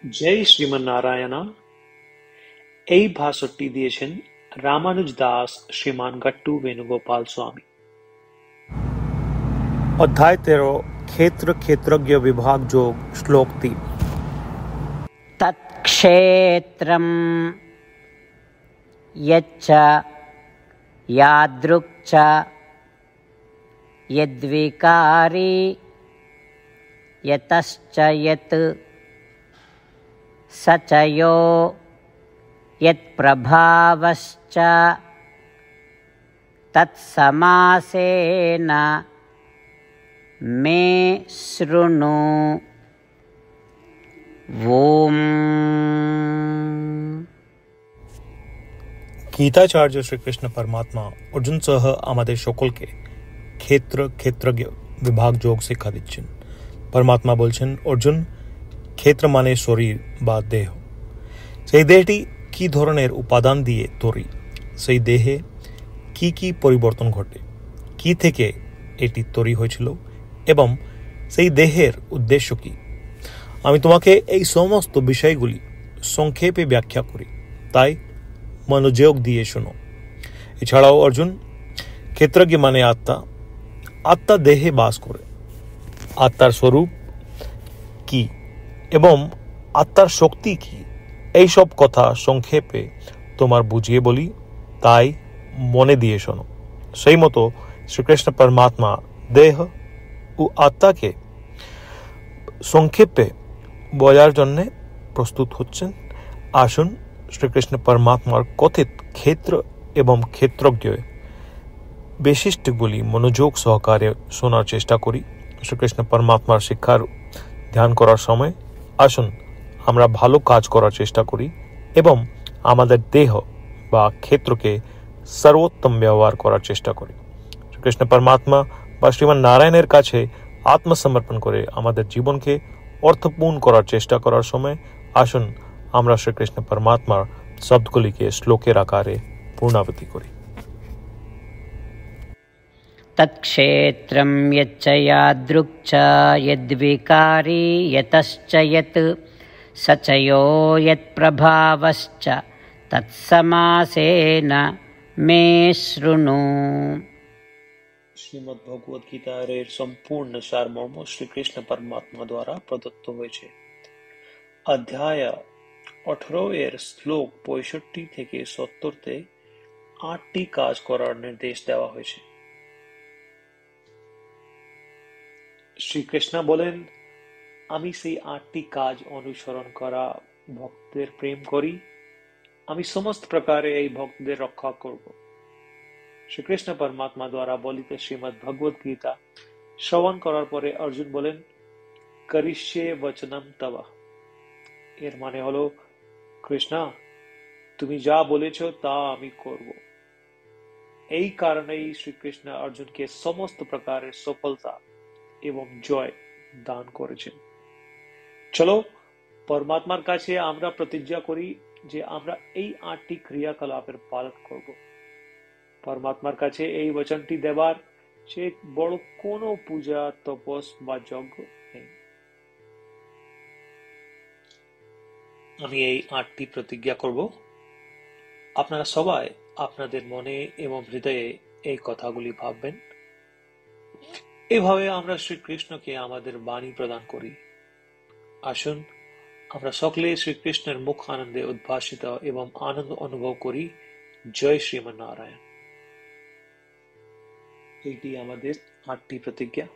জয় শ্রীমন্নারায়ণা। এই ভাষণটি দিয়েছেন রামানুজ দাস শ্রীমান গট্টু বেণুগোপাল স্বামী। अध्याय 13 क्षेत्र क्षेत्रज्ञ विभाग जोग श्लोक 3। तत्क्षेत्रं यच्च यादृक् च यद्विकारी यतश्च यत् स च यो यत्प्रभावश्च तत्समासेन मे शृणु। ओम। গীতাচার্য শ্রীকৃষ্ণ পরমাত্মা অর্জুন সহ আমাদের সকলকে ক্ষেত্র ক্ষেত্রজ্ঞ বিভাগ যোগ শিক্ষা দিচ্ছেন। পরমাত্মা বলছেন, অর্জুন, ক্ষেত্র মানে শরীর বা দেহ। সেই দেহটি কি ধরনের উপাদান দিয়ে তৈরি, সেই দেহে কি কি পরিবর্তন ঘটে, কি থেকে এটি তৈরি হয়েছিল এবং সেই দেহের উদ্দেশ্য কি, আমি তোমাকে এই সমস্ত বিষয়গুলি সংক্ষেপে ব্যাখ্যা করি, তাই মনোযোগ দিয়ে শোনো। এছাড়াও অর্জুন, ক্ষেত্রজ্ঞ মানে আত্মা। আত্মা দেহে বাস করে। আত্মার স্বরূপ কি এবং আত্মার শক্তি কি, এই সব কথা সংক্ষেপে তোমার বুঝিয়ে বলি, তাই মনে দিয়ে শোনো। সেই মতো শ্রীকৃষ্ণ পরমাত্মা দেহ ও আত্মাকে সংক্ষেপে বোঝার জন্যে প্রস্তুত হচ্ছেন। আসুন শ্রীকৃষ্ণ পরমাত্মার কথিত ক্ষেত্র এবং ক্ষেত্রজ্ঞ বৈশিষ্ট্যগুলি মনোযোগ সহকারে শোনার চেষ্টা করি। শ্রীকৃষ্ণ পরমাত্মার শিক্ষার ধ্যান করার সময় আসুন আমরা ভালো কাজ করার চেষ্টা করি এবং আমাদের দেহ বা ক্ষেত্রকে সর্বোত্তম ব্যবহার করার চেষ্টা করি। শ্রীকৃষ্ণ পরমাত্মা বা শ্রীমান নারায়ণের কাছে আত্মসমর্পণ করে আমাদের জীবনকে অর্থপূর্ণ করার চেষ্টা করার সময় আসুন আমরা শ্রীকৃষ্ণ পরমাত্মার শব্দগুলিকে শ্লোকের আকারে পূর্ণাবৃত্তি করি। तत्क्षेत्रं यच्च यादृक् च यद्विकारी यतश्च यत् स च यो यत्प्रभावश्च तत्समासेन मे शृणु। শ্রীমদ্ ভগবদ গীতার এর সম্পূর্ণ সারমর্ম শ্রীকৃষ্ণ পরমাত্মা দ্বারা প্রদত্ত হয়েছে। অধ্যায় 18 এর শ্লোক 65 থেকে 70-তে 8টি কাজ করার নির্দেশ দেওয়া হয়েছে। শ্রীকৃষ্ণ বলেন, আমি সেই 8টি কাজ অনুসরণ করা ভক্তদের প্রেম করি। আমি সমস্ত প্রকারে এই ভক্তদের রক্ষা করব। শ্রীকৃষ্ণ পরমাত্মা দ্বারা বলিত শ্রীমদ্ ভগবদ গীতা শ্রবণ করার পরে অর্জুন বলেন, করিষ্যে বচনম তব। এর মানে হলো, কৃষ্ণ, তুমি যা বলেছ তা আমি করব। এই কারণেই শ্রীকৃষ্ণ অর্জুনকে সমস্ত প্রকারের সফলতা এবং জয় দান করেছেন। চলো পরমাত্মার কাছে আমরা প্রতিজ্ঞা করি যে আমরা এই 8টি ক্রিয়াকলাপের পালন করব। পরমাত্মার কাছে এই বচনটি দেবার চেয়ে বড় কোনো পূজা, তপস বা যজ্ঞ নেই। আমি এই 8টি প্রতিজ্ঞা করব। আপনারা সবাই আপনাদের মনে এবং হৃদয়ে এই কথাগুলি ভাববেন। এভাবে আমরা শ্রীকৃষ্ণকে আমাদের বাণী প্রদান করি। আসুন আমরা সকলে শ্রীকৃষ্ণের মুখ আনন্দে উদ্ভাসিত এবং আনন্দ অনুভব করি। জয় শ্রীমন্নারায়ণ। এইটি আমাদের 8টি প্রতিজ্ঞা।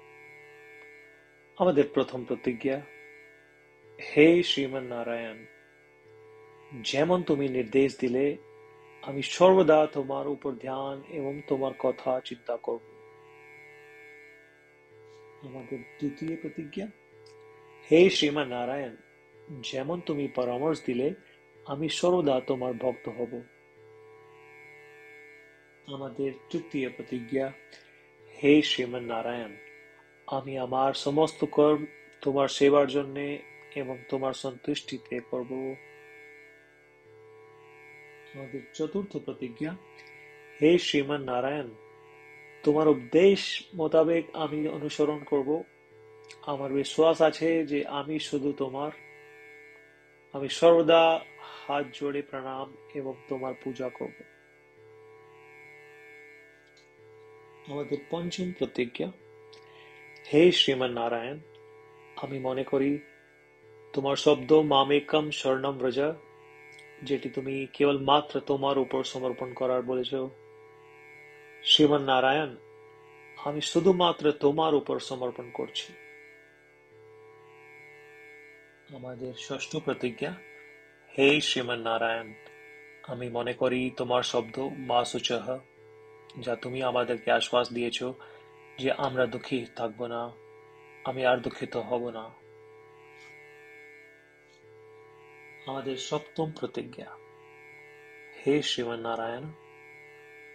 আমাদের প্রথম প্রতিজ্ঞা, হে শ্রীমন্নারায়ণ, যেমন তুমি নির্দেশ দিলে আমি সর্বদা তোমার উপর ধ্যান এবং তোমার কথা চিন্তা করব। আমাদের দ্বিতীয় প্রতিজ্ঞা, হে শ্রীমন্নারায়ণ, যেমন তুমি পরামর্শ দিলে আমি সর্বদা তোমার ভক্ত হব। আমাদের তৃতীয় প্রতিজ্ঞা, হে শ্রীমন্নারায়ণ, আমি আমার সমস্ত কর্ম তোমার সেবার জন্য এবং তোমার সন্তুষ্টিতে করব। আমাদের চতুর্থ প্রতিজ্ঞা, হে শ্রীমন্নারায়ণ, তোমার উপদেশ মোতাবেক আমি অনুসরণ করব। আমার বিশ্বাস আছে যে আমি শুধু তোমার আমি সর্বদা হাত জোড়ে প্রণাম এবং তোমার পূজা করব। আমাদের পঞ্চম প্রতিজ্ঞা। হে শ্রীমান নারায়ণ, আমি মনে করি তোমার শব্দ মামেকম শরণম ব্রজ, যেটি তুমি কেবল মাত্র তোমার উপর সমর্পণ করার বলেছ। শ্রীমান নারায়ণ, আমি শুধুমাত্র তোমার উপর সমর্পণ করছি। আমাদের ষষ্ঠ প্রতিজ্ঞা। হে শ্রীমান নারায়ণ, আমি মনে করি তোমার শব্দ মা শুচঃ, যা তুমি আমাদেরকে আশ্বাস দিয়েছ যে আমরা দুঃখী থাকব না, আমি আর দুঃখিত হব না। আমাদের সপ্তম প্রতিজ্ঞা। হে শ্রীমান নারায়ণ,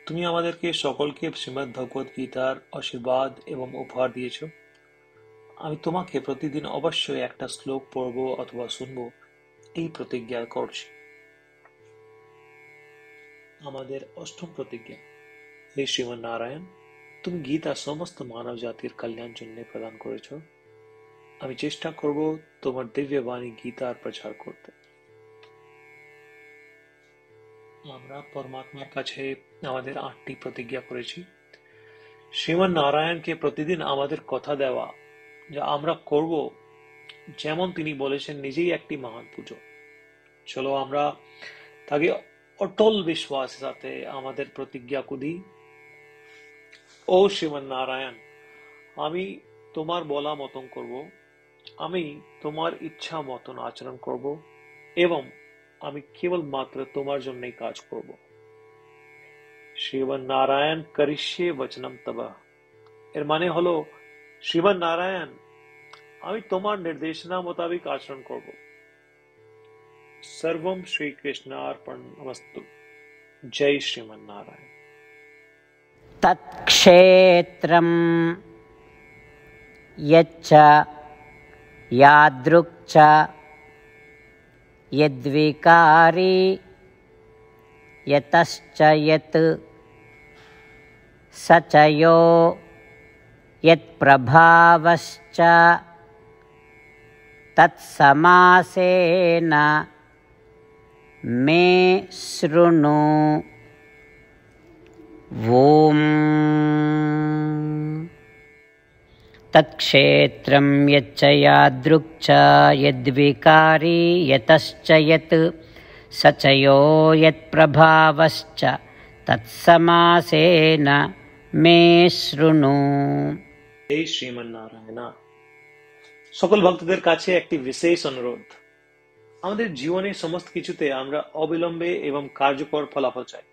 তুমি আমাদেরকে সকলকে শ্রীমদ্ ভগবদ গীতার আশীর্বাদ এবং উপহার দিয়েছ। আমি তোমাকে প্রতিদিন অবশ্যই একটা শ্লোক পড়ব অথবা শুনব, এই প্রতিজ্ঞা করছি। আমাদের অষ্টম প্রতিজ্ঞা। হে শ্রীমান নারায়ণ, তুমি গীতা সমস্ত মানব জাতির কল্যাণ জন্য প্রদান করেছ। আমি চেষ্টা করব তোমার দিব্য বাণী গীতার প্রচার করতে। আমরা পরমাত্মার কাছে আমাদের 8টি প্রতিজ্ঞা করেছি। শ্রীমান নারায়ণকে প্রতিদিন আমাদের কথা দেওয়া, যা আমরা করব যেমন তিনি বলেছেন, নিজেই একটি মহান পুজো। চলো আমরা তাকে অটল বিশ্বাসের সাথে আমাদের প্রতিজ্ঞা দিই। ও শ্রীমান নারায়ণ, আমি তোমার বলা মতন করব, আমি তোমার ইচ্ছা মতন আচরণ করব এবং আমি কেবল মাত্র তোমার জন্যই কাজ করব। শ্রীমান নারায়ণ করিষ্যে বচনম তব, এর মানে হলো, শ্রীমান নারায়ণ, আমি তোমার নির্দেশনা মোতাবেক আচরণ করব। সর্বম শ্রীকৃষ্ণার্পণমস্তু। জয় শ্রীমান নারায়ণ। তৎক্ষেত্রম यच्च यादृक् च यद्विकारी यतश्च यत् स च यो यत्प्रभावश्च तत्समासेन मे शृणु। ॐ तत्क्षेत्रं यच्च यादृक् च यद्विकारी यतश्च यत् स च यो यत्प्रभावश्च तत्समासेन मे शृणु। হে শ্রীমান নারায়ণ, সকল ভক্তদের কাছে একটি বিশেষ অনুরোধ। আমাদের জীবনে সমস্ত কিছুতে আমরা অবিলম্বে এবং কার্যকর ফলাফল চাই।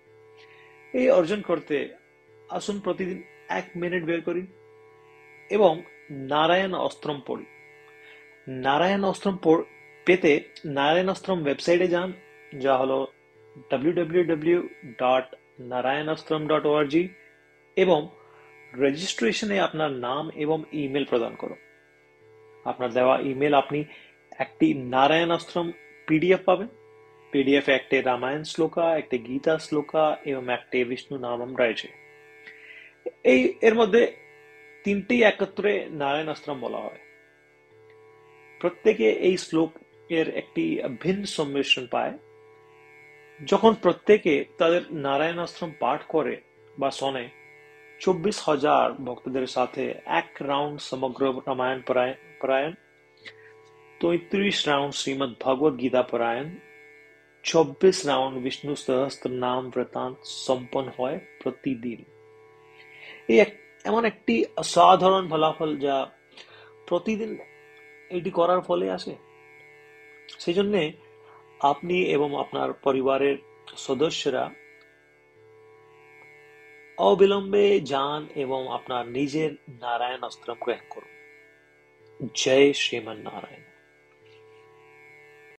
এই অর্জন করতে আসুন প্রতিদিন 1 মিনিট বের করি এবং নারায়ণ অস্ত্রম পড়ি। নারায়ণ অস্ত্রম পেতে নারায়ণ অস্ত্রম ওয়েবসাইটে যান, যা হলো www.narayanastram.org, এবং রেজিস্ট্রেশনে আপনার নাম এবং ইমেল প্রদান করুন। আপনার দেওয়া ইমেল আপনি একটি নারায়ণ অস্ত্রম পিডিএফ পাবেন। পিডিএফ একটি রামায়ণ শ্লোকা, একটি গীতা শ্লোকা এবং একটি বিষ্ণু নামম রয়েছে। এর মধ্যে 3টি একত্রে নারায়ণ অস্ত্রম বলা হয়। প্রত্যেকে এই শ্লোকের একটি ভিন্ন সম্মিশ্রণ পায়। যখন প্রত্যেকে তাদের নারায়ণ অস্ত্রম পাঠ করে বা শোনে, 24,000 ভক্তদের সাথে 1 রাউন্ড সমগ্র রামায়ণ পারায়ণ, 33 রাউন্ড শ্রীমদ্ ভগবদ গীতা পারায়ণ, 24 রাউন্ড বিষ্ণু সহস্র নাম বৃত্তান্ত সম্পন্ন হয় প্রতিদিন। এই এমন একটি অসাধারণ ফলাফল যা প্রতিদিন এটি করার ফলে আসে। সেই জন্য আপনি এবং আপনার পরিবারের সদস্যরা অবিলম্বে যান এবং আপনার নিজের নারায়ণ অস্ত্রম গ্রহণ করুন। জয় শ্রীমান নারায়ণ।